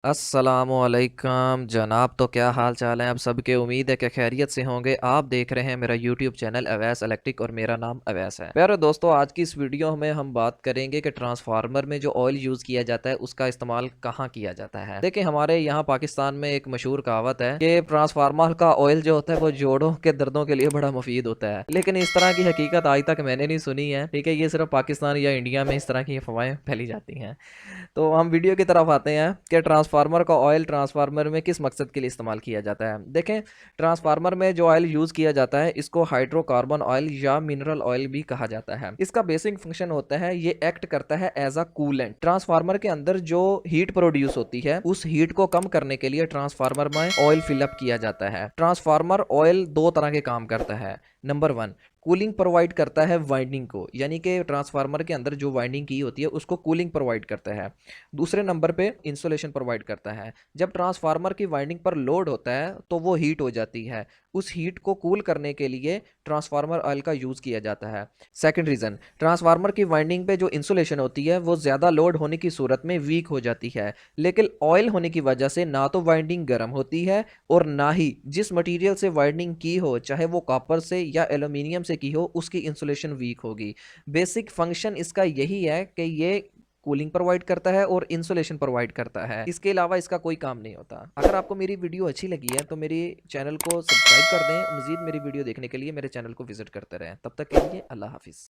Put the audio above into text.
अस्सलामुअलैकुम जनाब। तो क्या हाल चाल है आप सबके? उम्मीद है कि खैरियत से होंगे। आप देख रहे हैं मेरा यूट्यूब चैनल अवैस इलेक्ट्रिक और मेरा नाम अवैस है। प्यारे दोस्तों, आज की इस वीडियो में हम बात करेंगे कि ट्रांसफार्मर में जो ऑयल यूज़ किया जाता है उसका इस्तेमाल कहाँ किया जाता है। देखिए, हमारे यहाँ पाकिस्तान में एक मशहूर कहावत है कि ट्रांसफार्मर का ऑयल जो होता है वो जोड़ों के दर्दों के लिए बड़ा मुफीद होता है, लेकिन इस तरह की हकीकत आज तक मैंने नहीं सुनी है। ठीक है, ये सिर्फ पाकिस्तान या इंडिया में इस तरह की अफवाहें फैली जाती हैं। तो हम वीडियो की तरफ आते हैं कि ट्रांसफार्मर का ऑयल ट्रांसफार्मर में किस मकसद के लिए इस्तेमाल किया जाता है। देखें, ट्रांसफार्मर में जो ऑयल यूज़ किया जाता है इसको हाइड्रोकार्बन ऑयल या मिनरल ऑयल भी कहा जाता है। इसका बेसिक फंक्शन होता है, ये एक्ट करता है एज अ कूलेंट। ट्रांसफार्मर के अंदर जो हीट प्रोड्यूस होती है उस हीट को कम करने के लिए ट्रांसफार्मर में ऑयल फिलअप किया जाता है। ट्रांसफार्मर ऑयल दो तरह के काम करता है। नंबर वन, कूलिंग प्रोवाइड करता है वाइंडिंग को, यानी कि ट्रांसफार्मर के अंदर जो वाइंडिंग की होती है उसको कूलिंग प्रोवाइड करता है। दूसरे नंबर पे इंसुलेशन प्रोवाइड करता है। जब ट्रांसफार्मर की वाइंडिंग पर लोड होता है तो वो हीट हो जाती है। उस हीट को कूल करने के लिए ट्रांसफार्मर ऑयल का यूज़ किया जाता है। सेकंड रीज़न, ट्रांसफार्मर की वाइंडिंग पे जो इंसुलेशन होती है वो ज़्यादा लोड होने की सूरत में वीक हो जाती है, लेकिन ऑयल होने की वजह से ना तो वाइंडिंग गर्म होती है और ना ही जिस मटेरियल से वाइंडिंग की हो, चाहे वो कॉपर से या एल्यूमिनियम से की हो, उसकी इंसुलेशन वीक होगी। बेसिक फंक्शन इसका यही है कि ये कूलिंग प्रोवाइड करता है और इंसुलेशन प्रोवाइड करता है। इसके अलावा इसका कोई काम नहीं होता। अगर आपको मेरी वीडियो अच्छी लगी है तो मेरे चैनल को सब्सक्राइब कर दें। मजीद मेरी वीडियो देखने के लिए मेरे चैनल को विजिट करते रहें। तब तक के लिए अल्लाह हाफिज़।